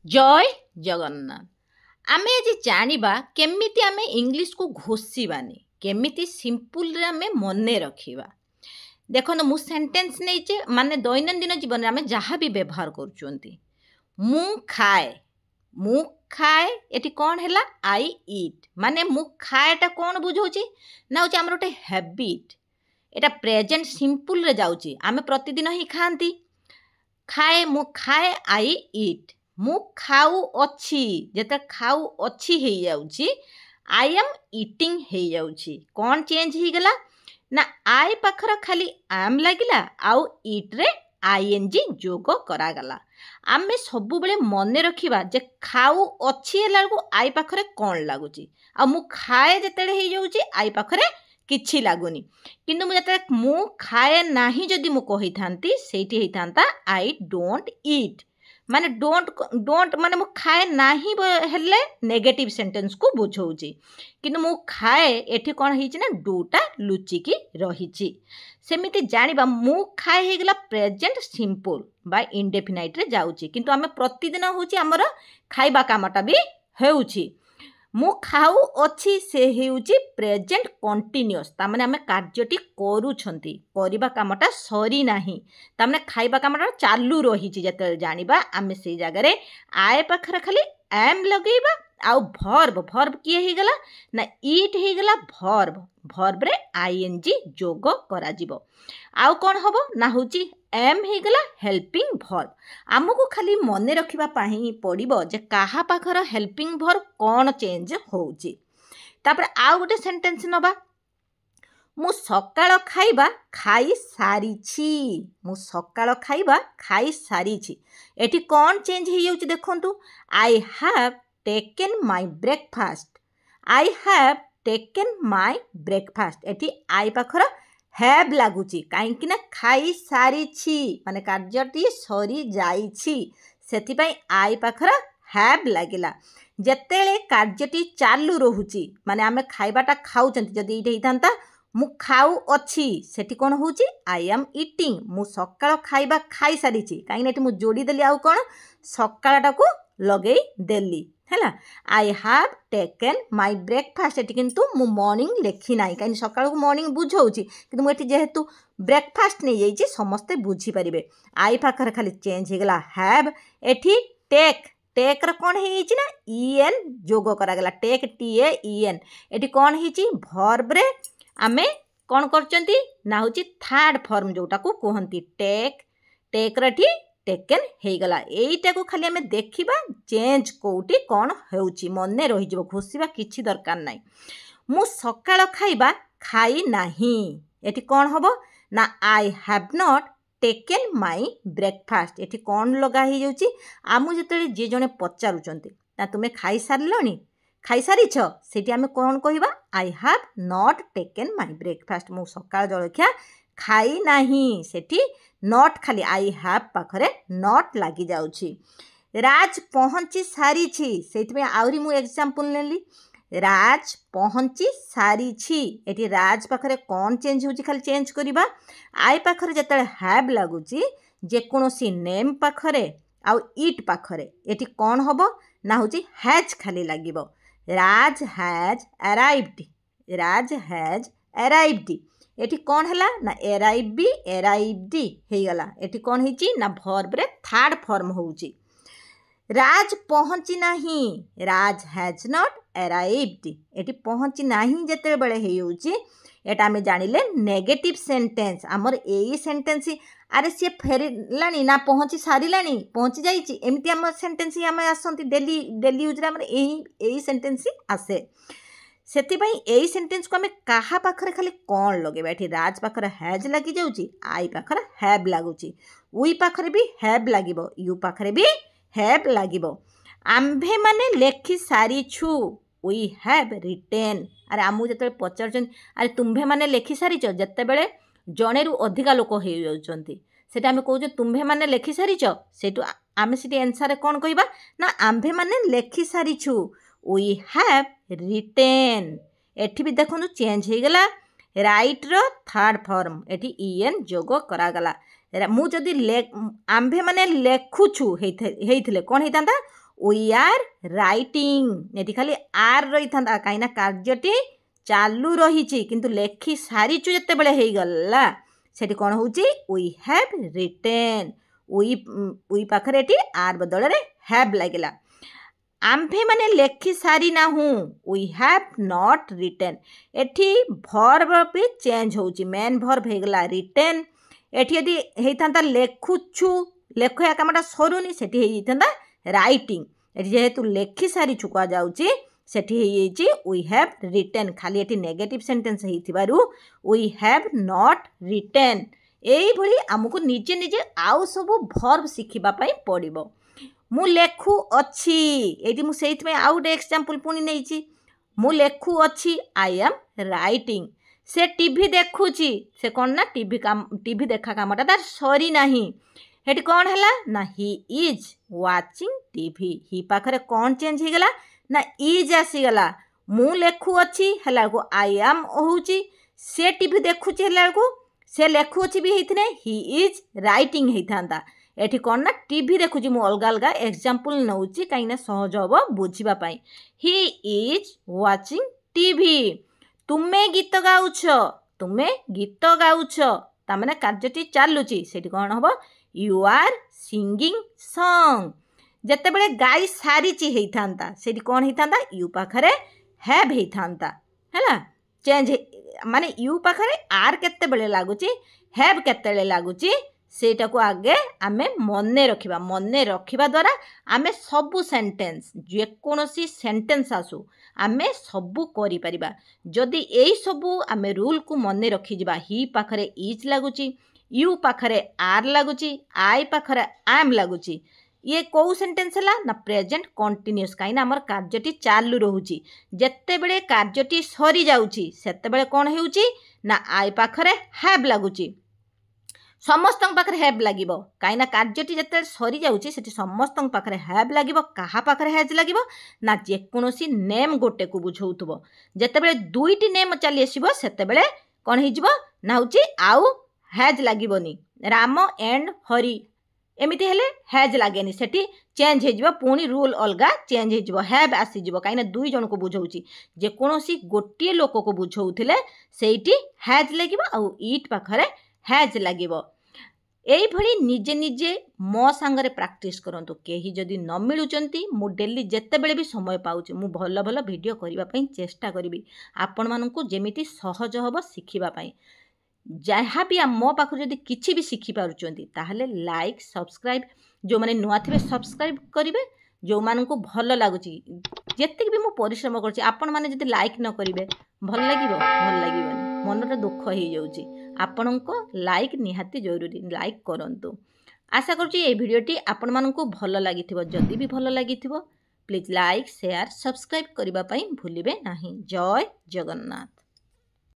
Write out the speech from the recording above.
जय जगन्नाथ। आमे आज जानिबा केमिति आमे इंग्लिश को घोषिबानी केमिति सिंपल रे आमे मने रखिबा। देखो मु सेंटेंस नहीं माने दैनंदिन जीवन आमे जहाँ भी व्यवहार करूचंती मु खाए मु खाए एटी कौन हैला आई ईट माने मु खाएटा कौन बुझौची ना होची हमर गोटे हैबिट एटा प्रेजेंट सिंपल रे जाउची आमे प्रतिदिन ही खांती खाए मु खाए आई ईट मु खाऊ अच्छी जेते खाऊ अच्छी हे जाउची आई एम ईटिंग हे जाउची कौन चेंज ही गला ना आई पाखर खाली एम लागिला आउ ईट रे आईएनजी जोग करा गला। आमे सबु बेले मने रखिबा जे खाऊ अच्छी हैला को आई पाखरे कौन लागुची आ मु खाए जेतेले हे जाउची आई पाखरे किछि लागुनी किंतु मु जते मु खाए नाही जदि मु कहि थांती सेठी हे थांता आई डोंट ईट माने डोंट माने मु खाए नाही हेले नेगेटिव सेंटेंस को बुझौची किंतु मु खाए एठी कोन हिची ना डूटा लुचिकी रहिची सेमिति जानिबा मु खाए हे गला प्रेजेंट सिंपल बाय इंडेफिनाइट रे जाउची किंतु आमे प्रतिदिन होची हमर खाइबा कामटा भी हेउची मु खाऊ अच्छी से हेउची प्रेजेंट कंटिन्यूअस तामाने आमे कार्यटी करूछंती करिबा कामटा सरी नाही तामाने खाइबा कामटा चालू रहिची जते जानिबा आमे से जगह रे आए पाखर खाली एम लगेबा आउ भर्ब किए ही गला ना ईट ही गला भर्ब रे आईएनजी जोग करा जिवो आउ कोन हबो ना होची एम ही गला हेल्पिंग भर्ब आमको खाली मने रखिबा पाही पड़िबो जे काहा पाखर हेल्पिंग भर्ब कोन चेंज होउची तापर आउ गोटे सेंटेंस नबा मु सकाळ खाइबा खाई सारीछि मु सकाळ खाइबा खाई सारीछि एठी कोन चेंज हे जाउची देखंतु I have taken my breakfast I have taken my breakfast एठी आई पाखर हैव लागुची काहेकि ना खाई सारीछि माने कार्यटी सरी जाईछि सेथिपई आई पाखर हैव लागिला जेतेले कार्यटी चालू रहुची माने आमे खाइबाटा खाउचंती जदी इटे हितांता मु खाऊ अच्छी सेठी कोन होउची आई एम ईटिंग मु सकाळ खाइबा खाई सारीछि काहे नेटी मु जोड़ी देली आउ कोन सकाळटा को लगेई देली हैला I have taken my breakfast eighty किंतु मु मॉर्निंग लेखि नाई काहे सकाळ को मॉर्निंग बुझौची किंतु मु एटी जेहेतु ब्रेकफास्ट नै जाईची समस्त बुझी परिबे आई पाखर खाली चेंज हे गला हैव एठी टेक र कोन हेची ना ईएन जोग करा गला टेक टी ए ईएन एटी कोन हेची भर्ब रे आमे कौन करचंती ना होची थर्ड फॉर्म जोटा को कहंती टेक रठी टेकन हे गला एईटा को खाली आमे देखिबा चेंज कोउटी कौन हेउची मने रहि जबो घोषिबा किछि दरकार नै मु सकाळ खाइबा खाई नाही एठी कौन हबो ना आई have not taken my breakfast एठी कौन लगा हे जाउची आमु जेतले जे जने पचारुचंती ना तुमे खाई सारलनी खाई सारीछ सेठी आमे कौन कहिबा I have not taken my breakfast मु सकाळ जळखिया खाई नाही सेठी नॉट खाली आई हैव पाखरे नॉट लागी जाउची राज पहुंची सारीछि सेठी में आउरी मु एग्जांपल नेली राज पहुंची सारीछि एठी राज पाखरे कौन चेंज होची खाली चेंज करिबा आई पाखरे जतले हैव लागुची जे कोनोसी नेम पाखरे आउ ईट पाखरे एठी कौन हबो ना होची हैज खाली लागिबो राज हैज अराइव्ड एठी कौन हैला ना अराइव्ड हे गला एठी कौन हिची ना भर्ब रे थर्ड फॉर्म होउची राज पहुंची नाही राज हैज नॉट अराइव्ड एठी पहुंची नाही जेते बेले हे होउची एटा हमें जानिले नेगेटिव सेंटेंस हमर एई सेंटेंस अरे सी फेरलानी ना पहुंची सारिलानी पहुंची जाईची एमती हम सेंटेंस ही हम आसंती डेली यूज रे हमर एई सेंटेंस आसे सेतिपई एई सेंटेंस को हमें काहा पाखरे खाली कोन लगेबा एठी राज पाखरे हैज लागी जाउची आई पाखरे हैव लागुची उई पाखरे भी हैव लागिबो यू पाखरे भी हैव लागिबो आम्भे माने लेखि सारी छु वी हैव रिटेन अरे आमु जते पचारचन अरे तुम्भे माने लेखि सारीच जते बेले जणे रु अधिका लोक हे जाउचंती सेटा हमें कहू तुम्भे माने लेखि सारीच सेटु आमे सिटी आंसर कोन कहबा ना आम्भे माने लेखि सारीछु वी हैव रिटेन एठी भी देखनु चेंज हे गला राइट रो थर्ड फॉर्म एठी ईएन जोग करा गला मु जदी आम्भे माने लेखुछु हेइथिले कोन हेइतांता वी आर राइटिंग एटी खाली आर रही था कहीं कार्यटी चालू रही किंतु लेखि सारीचु जिते बड़े हो गला सेठी कौन होची वी हैव रिटेन वी पाखरे एटी आर बदल रे हैव लगिला आम्भे माने लेखि सारी ना हूँ वी हैव नॉट रिटेन एठी भर्ब भी चेंज होची मेन भर्ब हो गला रिटेन एठी यदि हेइथांता लेखुछु लेखया कामटा सरुनी सेठी हेइथांता राइटिंग एठी जेहेतु लेखि सारी छुका जाउची सेठी हेइची वी हैव रिटेन खाली एठी नेगेटिव सेंटेंस हेइथिबारु वी हैव नॉट रिटेन एई भली हमकु निजे निजे आउ सब भर्ब शिखिबा पई पड़िबो मु लेखु अछि एठी मु सेइथ में आउ डे एग्जांपल पुनी नेइची मु लेखु अछि आई एम राइटिंग से टीवी देखुची से कौन ना टीवी देखा कामटा तार सरी नाही हेटी कौन हैला ना ही इज वाचिंग टीवी ही पाखरे कौन चेंज हो गला ना इज आसीगला मु लेखु अछि हैला को आई एम होउची से टीवी देखुची हैला को से लेखु अछि भी हेइथने ही इज राइटिंग हेइथांता एठी कौन ना टीवी देखुची मु अलगा अलगा एग्जांपल नउची काइना सहज हबो बुझिबा पई ही इज वाचिंग टीवी तुमे गीत गाउछ तामाने कार्यटी चालुची सेठी कौन हबो यू आर सिंगिंग सॉन्ग जते बेले गाई सारीची हेइथांता सेठी कौन हेइथांता यू पाखरे हैव हेइथांता हैला चेंज माने यू पाखरे आर केते बेले लागुची हैव केते बेले लागुची सेटा को आगे आमे मने रखिबा द्वारा आमे सबु सेंटेंस जे कोनोसी सेंटेंस आसु आमे सबु करि परिबा जदि एई सबु आमे रूल को मने रखि जिबा ही पाखरे इज लागुची यू पाखरे आर लागुची आई पाखरे एम लागुची ये कौ सेंटेंस हला ना प्रेजेंट कंटीन्यूअस काई ना हमर कार्यटी चालू रहूची जत्ते बेले कार्यटी सरी जाउची सेते बेले कोन हेउची ना आई पाखरे हैव लागुची समस्त पाखे हैव लगे कहीं कार्यटी जिते सरी जाऊँगी से समस्त पाखे हैव लगे क्या पाखे हैज लगे ना जेकोसी नेम गोटे को बुझाऊब जिते दुईटी नेम चली आसो से कौन हो ना हूँ आउ हैज लगनी राम एंड हरि एमती हेले हैज लगे से चेंज हो पुणी रूल अलग चेंज हो हैव आसीज कहीं दुई जन को बुझाऊँगी जेकोसी गोटे लोक को बुझाऊे से हैज लगे आउ इट पाखे हैज लगे यही भली निजे निजे मो सांगरे प्रैक्टिस करंतु केही जदि न मिलुचंती मु डेली जेते बेले भी समय पाउची मु भल भल वीडियो करबा पई चेष्टा करिवि आपण मानकु जेमिति सहज हबो शिखिबा पई जहाँ भी मो पाखु जदि किछि भी शिखि पारुचंती ताहले लाइक सब्सक्राइब जो माने नुआ थिबे सब्सक्राइब करिवे जो मानकु भल लागुची जेतिक भी मु परिश्रम करछि आपण माने जदि लाइक न करिवे भल लागिबोनी मनटा दुख हो जाउची आपणको लाइक निहाती जरूरी लाइक करंतु आशा करुँच ये भिडियोटी आपण मानकु भल लागिथिबो जदि भी भल लागिथिबो प्लीज लाइक शेयर सब्सक्राइब करिबा पई भूलिबे नाही जय जगन्नाथ।